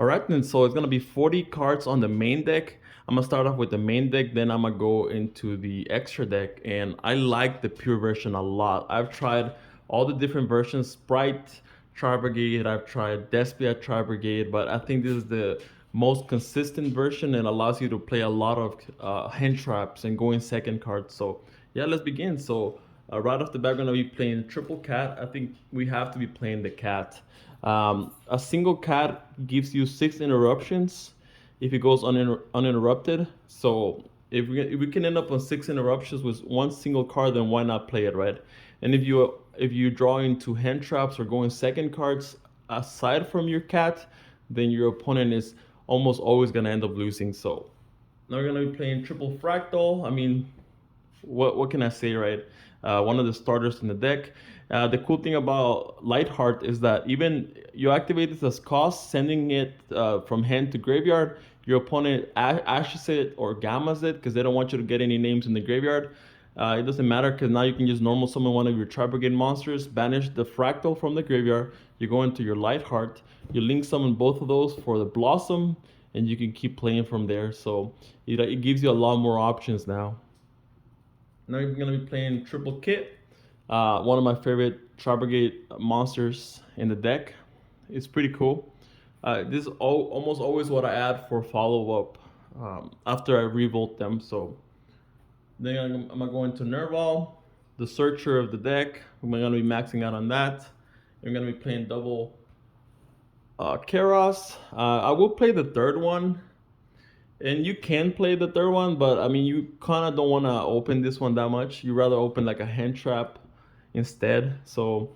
Alright then, so it's gonna be 40 cards on the main deck. I'm gonna start off with the main deck, then I'm gonna go into the extra deck, and I like the pure version a lot. I've tried all the different versions, Sprite, TRI-BRIGADE, I've tried Despia TRI-BRIGADE, but I think this is the most consistent version and allows you to play a lot of hand traps and go in second card. So yeah, let's begin. So right off the bat, we're gonna be playing triple cat. I think we have to be playing the cat. A single cat gives you 6 interruptions if it goes uninterrupted. So if we can end up on 6 interruptions with one single card, then why not play it, right? And if you draw into hand traps or go in second cards aside from your cat, then your opponent is almost always gonna end up losing. So now we're gonna be playing triple fractal. I mean, what can I say, right? One of the starters in the deck. The cool thing about Lightheart is that even you activate this as cost, sending it from hand to graveyard, your opponent ashes it or gammas it because they don't want you to get any names in the graveyard. It doesn't matter because now you can just normal summon one of your TRI-BRIGADE monsters, banish the fractal from the graveyard, you go into your Lightheart, you link summon both of those for the Blossom, and you can keep playing from there. So it gives you a lot more options now. Now we're gonna be playing Triple Kit, one of my favorite TRI-BRIGADE monsters in the deck. It's pretty cool. This is almost always what I add for follow-up after I revolt them. So then I'm gonna go into Nerval, the searcher of the deck. I'm gonna be maxing out on that. I'm gonna be playing double Keros. I will play the third one. And you can play the third one, but I mean, you kind of don't want to open this one that much. You rather open like a hand trap instead. So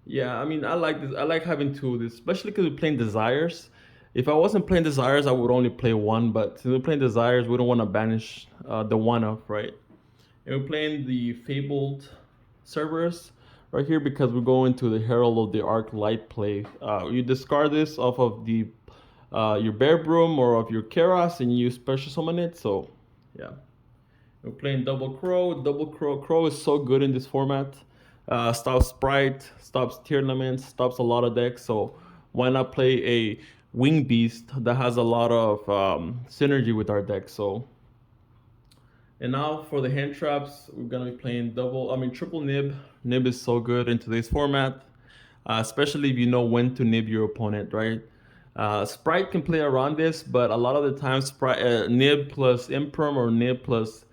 yeah, I mean, I like this. I like having two of this, especially because we're playing Desires. If I wasn't playing Desires, I would only play one. But since we're playing Desires, we don't want to banish the one of, right? And we're playing the Fabled Cerberus right here because we're going to the Herald of the Arc Light play. You discard this off of the your Bear Broom or of your Keras and you special summon it. So yeah, we're playing Double Crow. Double Crow. Crow is so good in this format. Stops Sprite, stops Tier Laments, stops a lot of decks. So why not play a Wing Beast that has a lot of synergy with our deck? So and now for the hand traps, we're gonna be playing triple Nib. Nib is so good in today's format, especially if you know when to nib your opponent, right? Sprite can play around this, but a lot of the time, Nib plus Imperm or Nib plus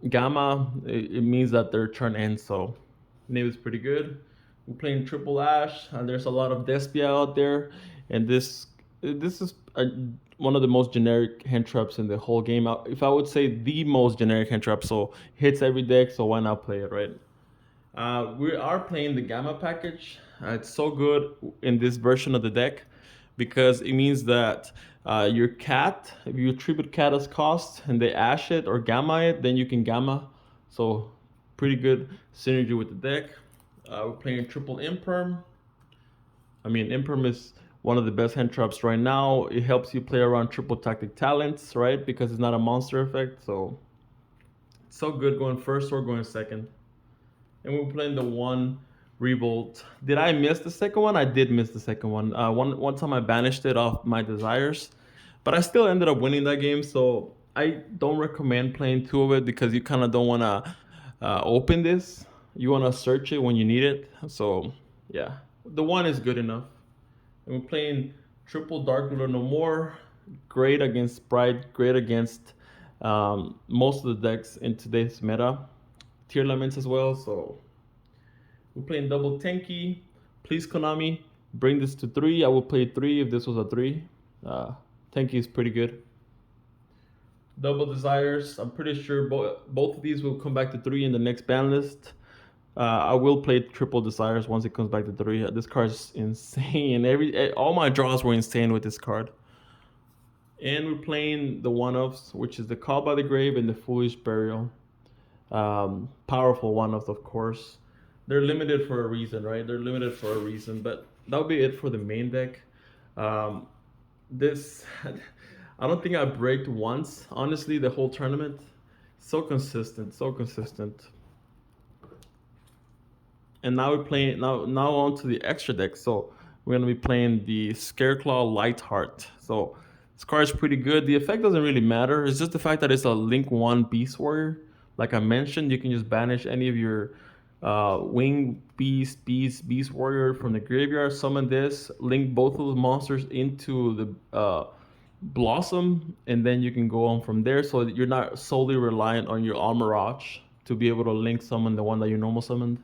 Gamma, it means that their turn ends. So Nib is pretty good. We're playing Triple Ash, and there's a lot of Despia out there, and this is one of the most generic hand traps in the whole game. If I would say the most generic hand trap, so hits every deck, so why not play it, right? We are playing the Gamma package. It's so good in this version of the deck because it means that your cat, if you attribute cat as cost and they ash it or gamma it, then you can gamma. So pretty good synergy with the deck. We're playing triple Imperm. I mean, Imperm is one of the best hand traps right now. It helps you play around triple tactic talents, right? Because it's not a monster effect. So it's so good going first or going second. And we're playing the one Revolt. Did I miss the second one? I did miss the second one. One time I banished it off my Desires, but I still ended up winning that game. So I don't recommend playing two of it because you kind of don't want to open this. You want to search it when you need it. So yeah, the one is good enough. And we're playing triple Dark Ruler No More. Great against Sprite. Great against most of the decks in today's meta. Tier Laments as well. So we're playing double Tenki. Please, Konami, bring this to 3. I will play 3 if this was a 3. Tenki is pretty good. Double Desires. I'm pretty sure both of these will come back to 3 in the next ban list. I will play triple Desires once it comes back to 3. This card is insane. All my draws were insane with this card. And we're playing the one-offs, which is the Call by the Grave and the Foolish Burial. Powerful one-offs, of course. They're limited for a reason, right? They're limited for a reason, but that'll be it for the main deck. This, I don't think I braked once, honestly, the whole tournament. So consistent, so consistent. And now we're playing, now on to the extra deck. So we're gonna be playing the Scareclaw Lightheart. So this card is pretty good. The effect doesn't really matter. It's just the fact that it's a Link 1 Beast Warrior. Like I mentioned, you can just banish any of your Wing Beast Warrior from the graveyard, summon this, link both of those monsters into the Blossom, and then you can go on from there. So that you're not solely reliant on your Almirage to be able to link summon the one that you normal summoned.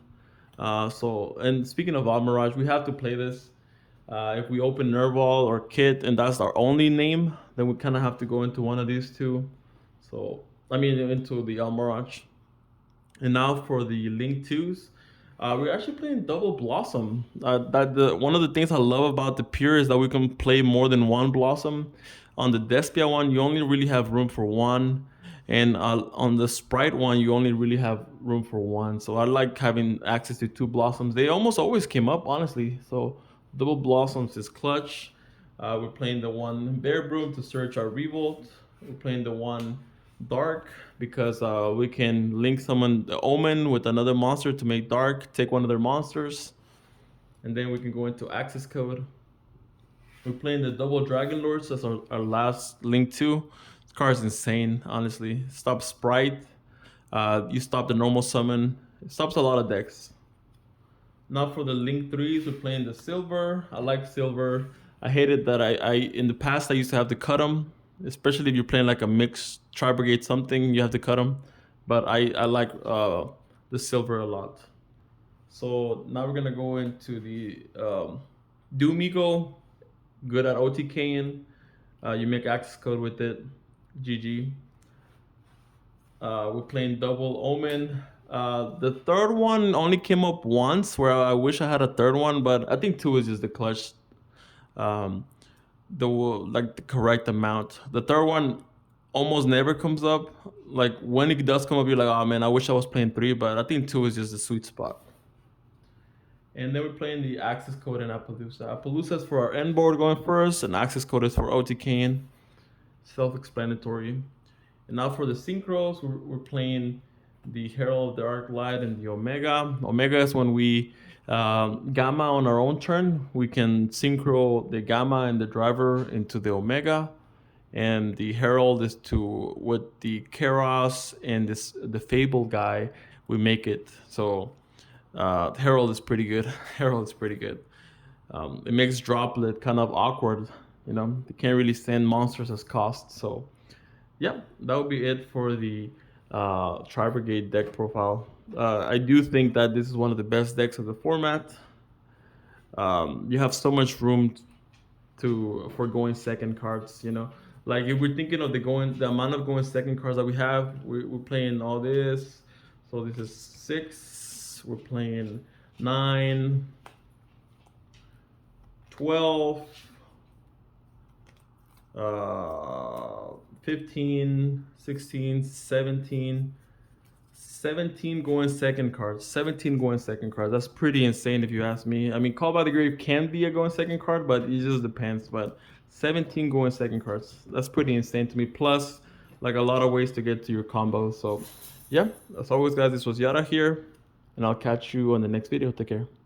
And speaking of Almirage, we have to play this. If we open Nerval or Kit and that's our only name, then we kind of have to go into one of these two. So, I mean, into the Almirage. And now for the Link 2s. We're actually playing Double Blossom. One of the things I love about the Pure is that we can play more than one Blossom. On the Despia one, you only really have room for one. And on the Sprite one, you only really have room for one. So I like having access to two Blossoms. They almost always came up, honestly. So Double Blossoms is clutch. We're playing the one Bear Broom to search our Revolt. We're playing the one Dark because we can link summon the Omen with another monster to make Dark, take one of their monsters. And then we can go into access code. We're playing the double Dragon Lords as our last Link 2. This card is insane, honestly. Stop Sprite. You stop the normal summon. It stops a lot of decks. Now for the Link 3s, we're playing the Silver. I like Silver. I hated that I in the past I used to have to cut them, especially if you're playing like a mixed Tri-Brigade something, you have to cut them. But I like the Silver a lot. So now we're gonna go into the Doom Eagle. Good at OTKing. You make access code with it. GG. We're playing double Omen. The third one only came up once, where I wish I had a third one, but I think 2 is just the clutch. The correct amount. The third one almost never comes up. Like when it does come up, you're like, oh man, I wish I was playing 3, but I think 2 is just the sweet spot. And then we're playing the access code in Appaloosa. Appaloosa is for our end board going first, and access code is for OTKing. Self-explanatory. And now for the synchros, we're playing the Herald of the Arc Light and the Omega. Omega is when we Gamma on our own turn. We can synchro the Gamma and the driver into the Omega. And the Herald is to, with the Keros and the Fable guy, we make it. So Herald is pretty good. Herald is pretty good. It makes Droplet kind of awkward. You know, they can't really send monsters as cost. So yeah, that would be it for the Tri-Brigade deck profile. I do think that this is one of the best decks of the format. You have so much room for going second cards, you know. Like if we're thinking of the amount of going second cards that we have, we're playing all this. So this is 6, we're playing 9, 12, 15, 16, 17 going second cards. 17 going second cards. That's pretty insane if you ask me. I mean, Call by the Grave can be a going second card, but it just depends. But 17 going second cards. That's pretty insane to me. Plus, like a lot of ways to get to your combo. So, yeah, as always, guys, this was Yara here, and I'll catch you on the next video. Take care.